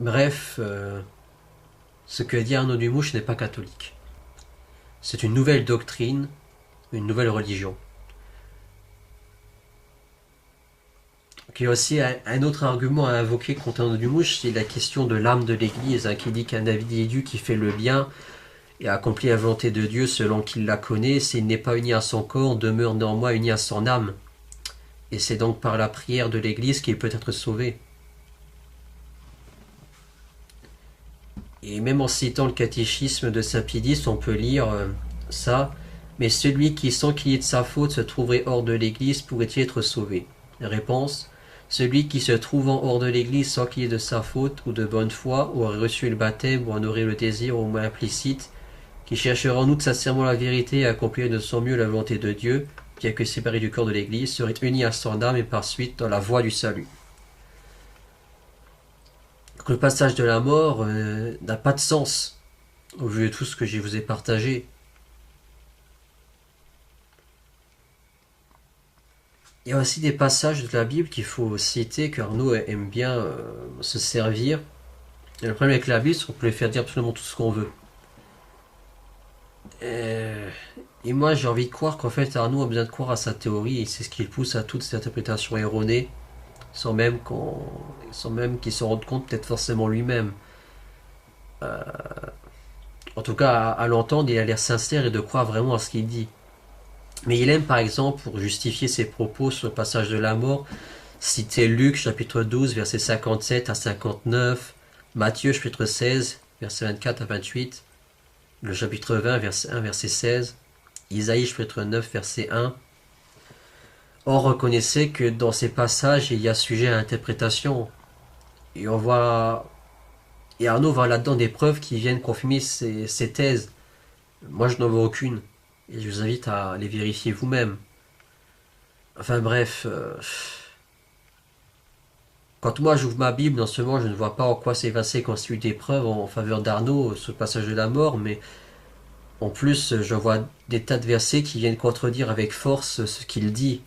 Bref, ce que dit Arnaud Dumouche n'est pas catholique. C'est une nouvelle doctrine, une nouvelle religion. Il y a aussi un autre argument à invoquer contre Arnaud Dumouche, c'est la question de l'âme de l'Église, qui dit qu'un individu qui fait le bien et accomplit la volonté de Dieu selon qu'il la connaît, s'il n'est pas uni à son corps, demeure néanmoins uni à son âme. Et c'est donc par la prière de l'Église qu'il peut être sauvé. Et même en citant le catéchisme de Saint Pie X, on peut lire ça. Mais celui qui, sans qu'il y ait de sa faute, se trouverait hors de l'Église, pourrait-il être sauvé? Réponse. Celui qui se trouvant hors de l'Église sans qu'il y ait de sa faute ou de bonne foi, ou aurait reçu le baptême, ou en aurait le désir au moins implicite, qui cherchera en outre sincèrement la vérité et accomplir de son mieux la volonté de Dieu, bien que séparé du corps de l'Église, serait uni à son âme et par suite dans la voie du salut. Donc le passage de la mort n'a pas de sens, au vu de tout ce que je vous ai partagé. Il y a aussi des passages de la Bible qu'il faut citer, car nous aime bien se servir. Et le problème avec la Bible, c'est qu'on peut lui faire dire absolument tout ce qu'on veut. Et moi, j'ai envie de croire qu'en fait, Arnaud a besoin de croire à sa théorie, et c'est ce qui le pousse à toutes ces interprétations erronées, sans même qu'il s'en rende compte peut-être forcément lui-même. En tout cas, à l'entendre, il a l'air sincère et de croire vraiment à ce qu'il dit. Mais il aime, par exemple, pour justifier ses propos sur le passage de la mort, citer Luc, chapitre 12, versets 57 à 59, Matthieu, chapitre 16, versets 24 à 28, le chapitre 20, verset 1, verset 16, Isaïe, chapitre 9, verset 1. Or, reconnaissez que dans ces passages, il y a sujet à interprétation. Et et Arnaud voit là-dedans des preuves qui viennent confirmer ses thèses. Moi, je n'en vois aucune. Et je vous invite à les vérifier vous-même. Enfin bref, quand moi j'ouvre ma Bible, non seulement je ne vois pas en quoi ces versets constituent des preuves en faveur d'Arnaud, ce passage de la mort, mais en plus je vois des tas de versets qui viennent contredire avec force ce qu'il dit.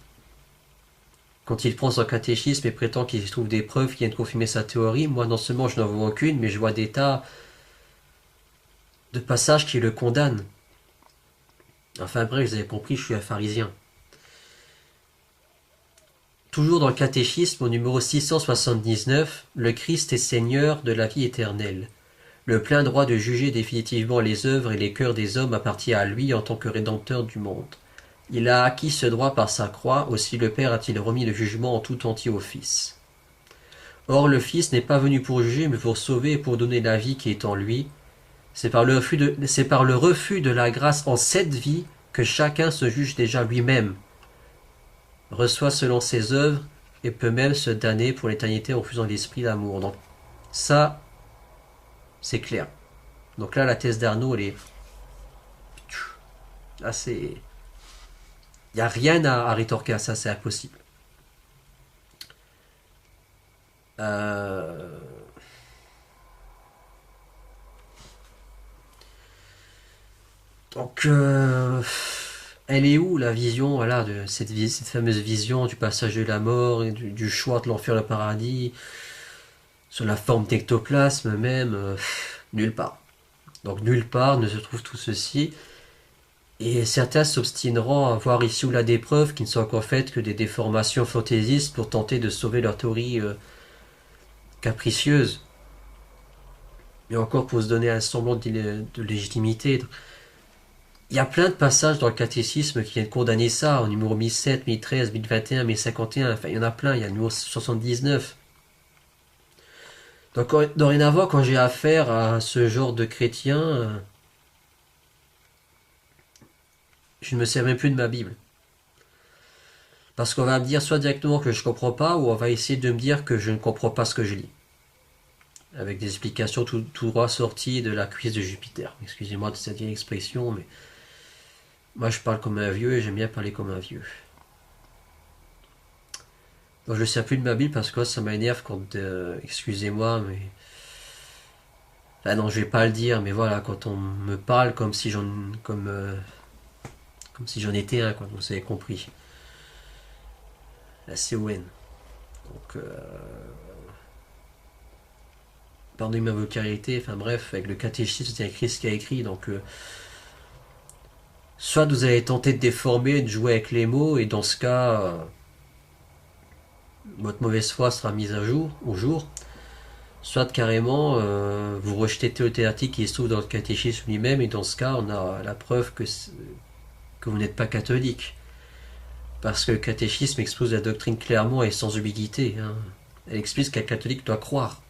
Quand il prend son catéchisme et prétend qu'il trouve des preuves qui viennent confirmer sa théorie, moi non seulement je n'en vois aucune, mais je vois des tas de passages qui le condamnent. Enfin bref, vous avez compris, je suis un pharisien. Toujours dans le catéchisme, au numéro 679, le Christ est Seigneur de la vie éternelle. Le plein droit de juger définitivement les œuvres et les cœurs des hommes appartient à lui en tant que Rédempteur du monde. Il a acquis ce droit par sa croix, aussi le Père a-t-il remis le jugement en tout entier au Fils. Or le Fils n'est pas venu pour juger, mais pour sauver et pour donner la vie qui est en lui. C'est par le refus de la grâce en cette vie que chacun se juge déjà lui-même, reçoit selon ses œuvres et peut même se damner pour l'éternité en refusant l'esprit d'amour. Donc ça, c'est clair. Donc là, la thèse d'Arnaud, elle est assez... Il n'y a rien à rétorquer à ça, c'est impossible. Euh... Donc, elle est où la vision, voilà, de cette fameuse vision du passage de la mort et du choix de l'enfer, le paradis, sur la forme d'ectoplasme même, nulle part. Donc nulle part ne se trouve tout ceci. Et certains s'obstineront à voir ici ou là des preuves qui ne sont qu'en fait que des déformations fantaisistes pour tenter de sauver leur théorie capricieuse. Et encore pour se donner un semblant de légitimité. Il y a plein de passages dans le catéchisme qui viennent condamner ça, au numéro 1007, 1013, 1021, 1051, enfin il y en a plein, il y a le numéro 79. Donc dorénavant, quand j'ai affaire à ce genre de chrétien, je ne me sers même plus de ma Bible. Parce qu'on va me dire soit directement que je ne comprends pas, ou on va essayer de me dire que je ne comprends pas ce que je lis. Avec des explications tout droit sorties de la cuisse de Jupiter. Excusez-moi de cette vieille expression, mais moi je parle comme un vieux et j'aime bien parler comme un vieux. Donc je ne sers plus de ma Bible parce que ça m'énerve quand... excusez-moi, mais... Ah non, je vais pas le dire, mais voilà, quand on me parle comme si comme si j'en étais un, quoi, vous avez compris. La CON. Donc, pardonnez ma vulgarité, enfin bref, avec le catéchisme, c'est écrit ce qu'il y a écrit, donc soit vous allez tenter de déformer, de jouer avec les mots, et dans ce cas, votre mauvaise foi sera mise à jour, au jour, soit carrément vous rejetez tout le thématique qui se trouve dans le catéchisme lui-même, et dans ce cas, on a la preuve que vous n'êtes pas catholique. Parce que le catéchisme expose la doctrine clairement et sans ambiguïté. Hein. Elle explique ce qu'un catholique doit croire.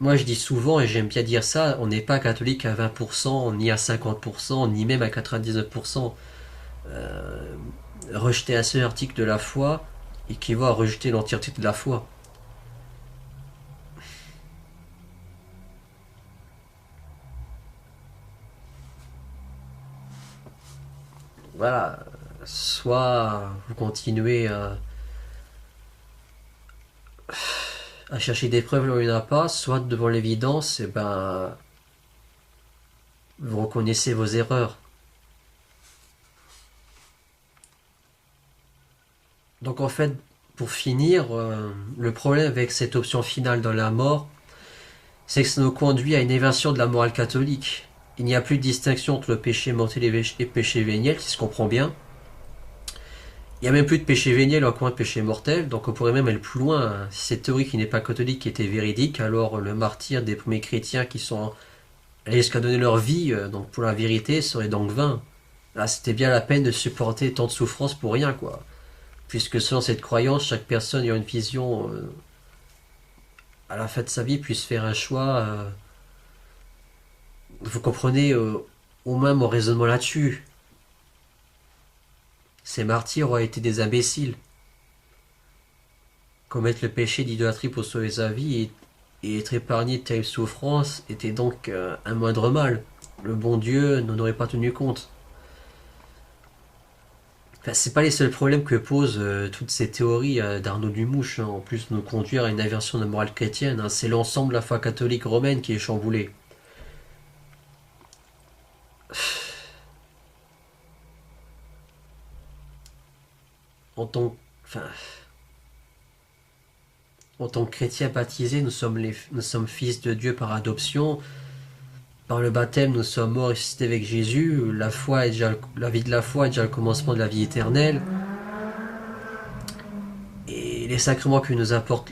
Moi je dis souvent, et j'aime bien dire ça, on n'est pas catholique à 20%, ni à 50%, ni même à 99%. Rejeter un seul article de la foi équivaut à rejeter l'entièreté de la foi. Voilà. Soit vous continuez à chercher des preuves là où il n'y en a pas, soit devant l'évidence, et ben, vous reconnaissez vos erreurs. Donc en fait, pour finir, le problème avec cette option finale dans la mort, c'est que ça nous conduit à une inversion de la morale catholique. Il n'y a plus de distinction entre le péché mortel et le péché véniel, qui se comprend bien. Il n'y a même plus de péché véniel, encore moins de péché mortel, donc on pourrait même aller plus loin. Si cette théorie qui n'est pas catholique était véridique, alors le martyre des premiers chrétiens qui sont allés jusqu'à donner leur vie donc pour la vérité serait donc vain. Là, c'était bien la peine de supporter tant de souffrances pour rien, quoi. Puisque selon cette croyance, chaque personne ayant une vision à la fin de sa vie puisse faire un choix. Vous comprenez au moins mon raisonnement là-dessus. Ces martyrs ont été des imbéciles. Commettre le péché d'idolâtrie pour sauver sa vie et être épargné de telles souffrances était donc un moindre mal. Le bon Dieu n'en aurait pas tenu compte. Enfin, c'est pas les seuls problèmes que posent toutes ces théories d'Arnaud Dumouche, hein, en plus de nous conduire à une inversion de la morale chrétienne. Hein, c'est l'ensemble de la foi catholique romaine qui est chamboulée. En tant, enfin, en tant que chrétiens baptisés, nous sommes fils de Dieu par adoption. Par le baptême, nous sommes morts et ressuscités avec Jésus. La vie de la foi est déjà le commencement de la vie éternelle. Et les sacrements que nous apportent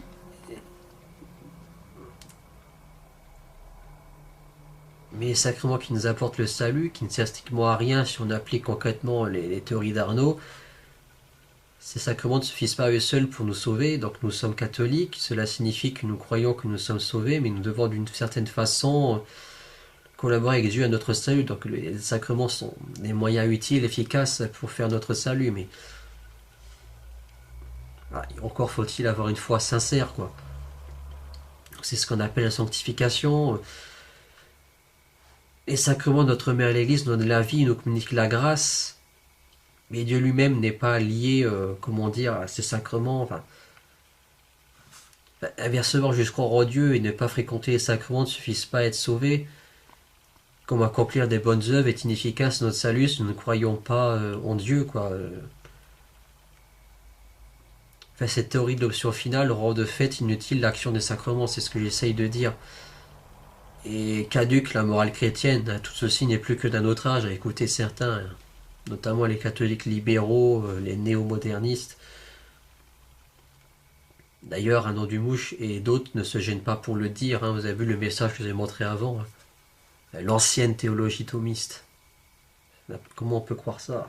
Mais les sacrements qui nous apportent le salut, qui ne servent strictement à rien si on applique concrètement les théories d'Arnaud, ces sacrements ne suffisent pas à eux seuls pour nous sauver. Donc nous sommes catholiques, cela signifie que nous croyons que nous sommes sauvés, mais nous devons d'une certaine façon collaborer avec Dieu à notre salut. Donc les sacrements sont des moyens utiles, efficaces pour faire notre salut, mais encore faut-il avoir une foi sincère, quoi. C'est ce qu'on appelle la sanctification. Les sacrements de notre Mère l'Église nous donnent la vie, nous communiquent la grâce, mais Dieu lui-même n'est pas lié, comment dire, à ces sacrements. Enfin, inversement, juste croire en Dieu et ne pas fréquenter les sacrements ne suffisent pas à être sauvé. Comme accomplir des bonnes œuvres est inefficace à notre salut si nous ne croyons pas en Dieu, quoi. Enfin, cette théorie de l'option finale rend de fait inutile l'action des sacrements, c'est ce que j'essaye de dire. Et caduque la morale chrétienne, tout ceci n'est plus que d'un autre âge, à écouter certains, notamment les catholiques libéraux, les néo-modernistes. D'ailleurs, Arnaud Dumouche et d'autres ne se gênent pas pour le dire, hein, vous avez vu le message que je vous ai montré avant, hein. L'ancienne théologie thomiste. Comment on peut croire ça?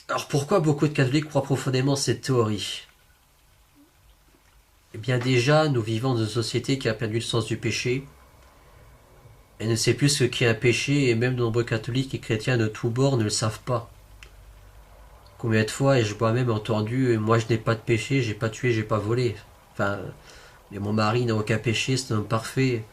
Alors pourquoi beaucoup de catholiques croient profondément cette théorie? Eh bien déjà, nous vivons dans une société qui a perdu le sens du péché. Elle ne sait plus ce qu'est un péché, et même de nombreux catholiques et chrétiens de tous bords ne le savent pas. Combien de fois ai-je moi-même entendu « Moi je n'ai pas de péché, j'ai pas tué, j'ai pas volé ». Enfin, mais mon mari n'a aucun péché, c'est un homme parfait.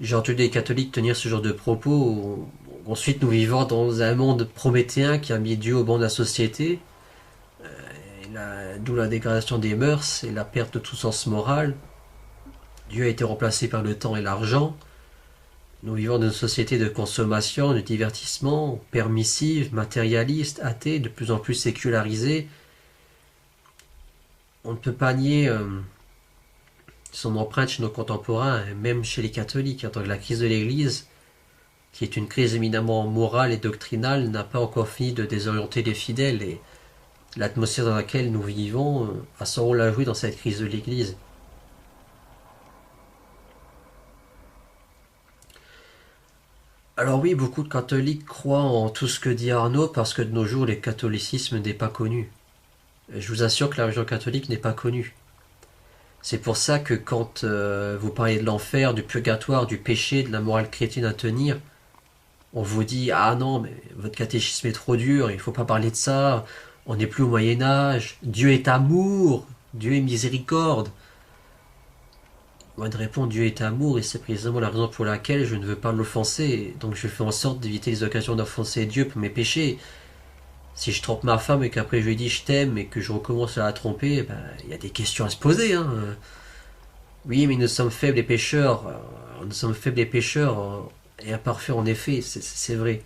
J'ai entendu des catholiques tenir ce genre de propos. Ensuite, nous vivons dans un monde prométhéen qui a mis Dieu au banc de la société. D'où la dégradation des mœurs et la perte de tout sens moral. Dieu a été remplacé par le temps et l'argent. Nous vivons dans une société de consommation, de divertissement, permissive, matérialiste, athée, de plus en plus sécularisée. on ne peut pas nier son empreinte chez nos contemporains, et même chez les catholiques. En tant que la crise de l'Église, qui est une crise éminemment morale et doctrinale, n'a pas encore fini de désorienter les fidèles, et l'atmosphère dans laquelle nous vivons a son rôle à jouer dans cette crise de l'Église. Alors oui, beaucoup de catholiques croient en tout ce que dit Arnaud parce que de nos jours, le catholicisme n'est pas connu. Je vous assure que la religion catholique n'est pas connue. C'est pour ça que quand vous parlez de l'enfer, du purgatoire, du péché, de la morale chrétienne à tenir, on vous dit ah non, mais votre catéchisme est trop dur, il ne faut pas parler de ça, on n'est plus au Moyen-Âge, Dieu est amour, Dieu est miséricorde. Moi de répondre Dieu est amour, et c'est précisément la raison pour laquelle je ne veux pas l'offenser, donc je fais en sorte d'éviter les occasions d'offenser Dieu pour mes péchés. Si je trompe ma femme et qu'après je lui dis je t'aime et que je recommence à la tromper, ben, y a des questions à se poser. Hein. Oui, mais nous sommes faibles et pécheurs. Nous sommes faibles et pécheurs et imparfaits en effet, c'est vrai.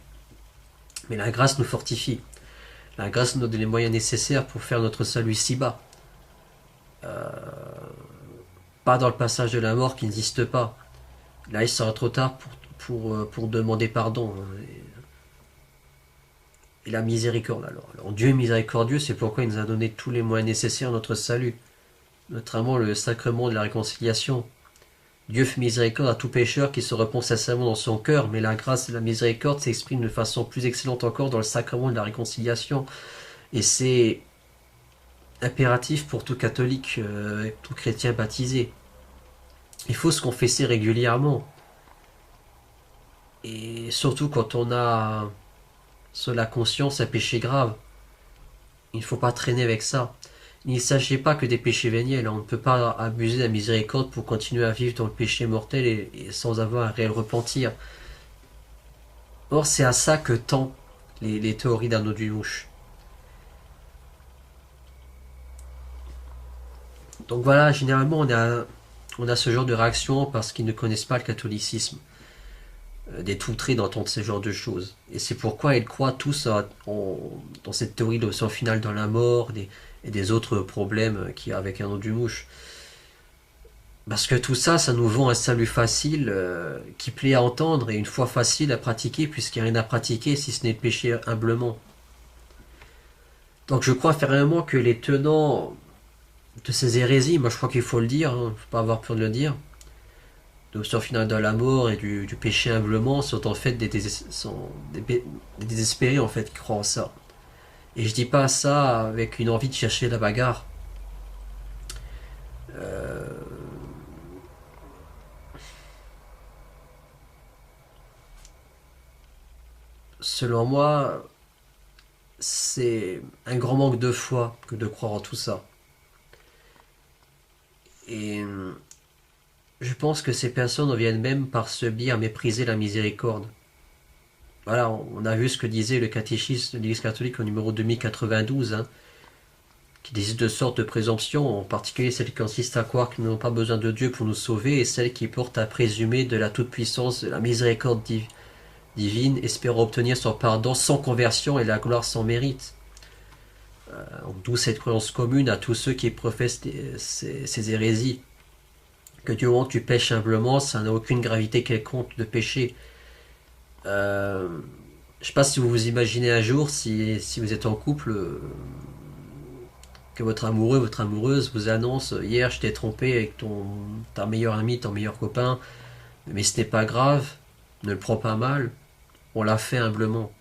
Mais la grâce nous fortifie. La grâce nous donne les moyens nécessaires pour faire notre salut ici-bas. Pas dans le passage de la mort qui n'existe pas. Là, il sera trop tard pour demander pardon. Et la miséricorde alors. Dieu est miséricordieux, c'est pourquoi il nous a donné tous les moyens nécessaires à notre salut, notamment le sacrement de la réconciliation. Dieu fait miséricorde à tout pécheur qui se repent sincèrement dans son cœur, mais la grâce et la miséricorde s'expriment de façon plus excellente encore dans le sacrement de la réconciliation. Et c'est impératif pour tout catholique, tout chrétien baptisé. Il faut se confesser régulièrement. Et surtout quand on a sur la conscience un péché grave. Il ne faut pas traîner avec ça. Il ne s'agit pas que des péchés véniels. On ne peut pas abuser de la miséricorde pour continuer à vivre dans le péché mortel et sans avoir un réel repentir. Or, c'est à ça que tendent les théories d'Arnaud Dumouche. Donc voilà, généralement, on a ce genre de réaction parce qu'ils ne connaissent pas le catholicisme. D'être outrés d'entendre ce genre de choses. Et c'est pourquoi ils croient tous dans cette théorie de l'option finale dans la mort et des autres problèmes qu'il y a avec Arnaud Dumouche. Parce que tout ça, ça nous vend un salut facile qui plaît à entendre et une foi facile à pratiquer puisqu'il n'y a rien à pratiquer si ce n'est de pécher humblement. Donc je crois fermement que les tenants de ces hérésies, moi je crois qu'il faut le dire, il ne faut pas avoir peur de le dire, de l'option finale de la mort et du péché humblement sont en fait des désespérés en fait qui croient en ça. Et je dis pas ça avec une envie de chercher la bagarre. Selon moi, c'est un grand manque de foi que de croire en tout ça. Et je pense que ces personnes en viennent même par ce biais à mépriser la miséricorde. Voilà, on a vu ce que disait le catéchisme de l'Église catholique au numéro 2092, hein, qui disait de sortes de présomptions, en particulier celle qui consiste à croire que nous n'avons pas besoin de Dieu pour nous sauver, et celle qui porte à présumer de la toute-puissance de la miséricorde divine, espérant obtenir son pardon sans conversion et la gloire sans mérite. D'où cette croyance commune à tous ceux qui professent ces hérésies. Que du moment que tu pêches humblement, ça n'a aucune gravité quelconque de péché. Je sais pas si vous vous imaginez un jour, si vous êtes en couple, que votre amoureux, votre amoureuse vous annonce hier je t'ai trompé avec ta meilleure amie, ton meilleur copain, mais ce n'est pas grave, ne le prends pas mal, on l'a fait humblement.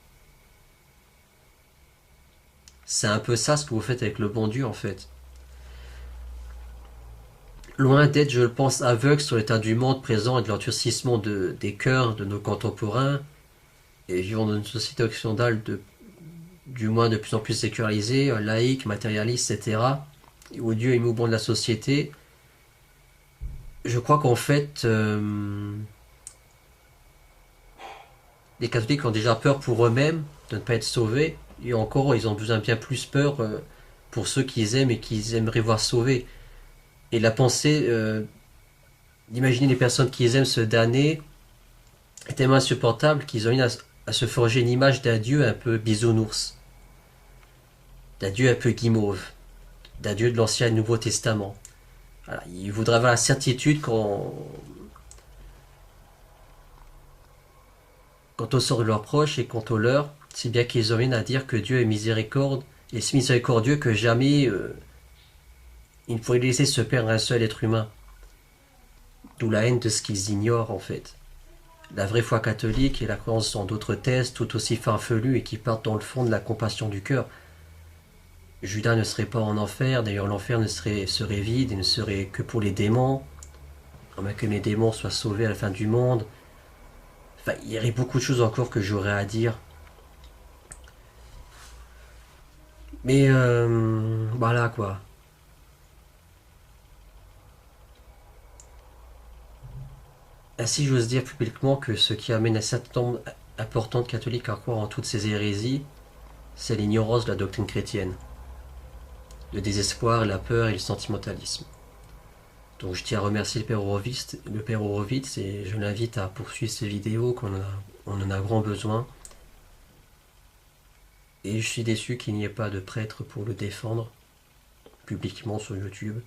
C'est un peu ça ce que vous faites avec le bon Dieu en fait. Loin d'être, je le pense, aveugle sur l'état du monde présent et de l'endurcissement des cœurs de nos contemporains, et vivant dans une société occidentale du moins de plus en plus sécularisée, laïque, matérialiste, etc., et où Dieu est mouvement de la société, je crois qu'en fait, les catholiques ont déjà peur pour eux-mêmes de ne pas être sauvés, et encore, ils ont besoin bien plus peur pour ceux qu'ils aiment et qu'ils aimeraient voir sauvés. Et la pensée d'imaginer les personnes qu'ils aiment se damner est tellement insupportable qu'ils ont à se forger une image d'un Dieu un peu bisounours, d'un Dieu un peu guimauve, d'un Dieu de l'Ancien et Nouveau Testament. Voilà, ils voudraient avoir la certitude quant au sort de leurs proches et quant au leur, si bien qu'ils ont rien à dire que Dieu est miséricorde et si miséricordieux que jamais il ne pourrait laisser se perdre un seul être humain. D'où la haine de ce qu'ils ignorent en fait. La vraie foi catholique et la croyance en d'autres thèses tout aussi farfelues et qui partent dans le fond de la compassion du cœur. Judas ne serait pas en enfer, d'ailleurs l'enfer serait vide et ne serait que pour les démons, à moins que les démons soient sauvés à la fin du monde. Enfin, il y aurait beaucoup de choses encore que j'aurais à dire. Mais voilà quoi. Ainsi j'ose dire publiquement que ce qui amène un certain nombre important de catholiques à croire en toutes ces hérésies, c'est l'ignorance de la doctrine chrétienne, le désespoir, la peur et le sentimentalisme. Donc je tiens à remercier le père Horowitz et je l'invite à poursuivre ces vidéos on en a grand besoin. Et je suis déçu qu'il n'y ait pas de prêtre pour le défendre publiquement sur YouTube.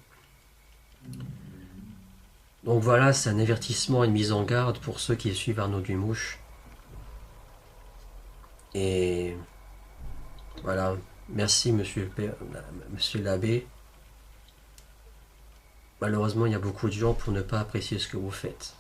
Donc voilà, c'est un avertissement et une mise en garde pour ceux qui suivent Arnaud Dumouche. Et voilà, merci monsieur l'abbé. Malheureusement, il y a beaucoup de gens pour ne pas apprécier ce que vous faites.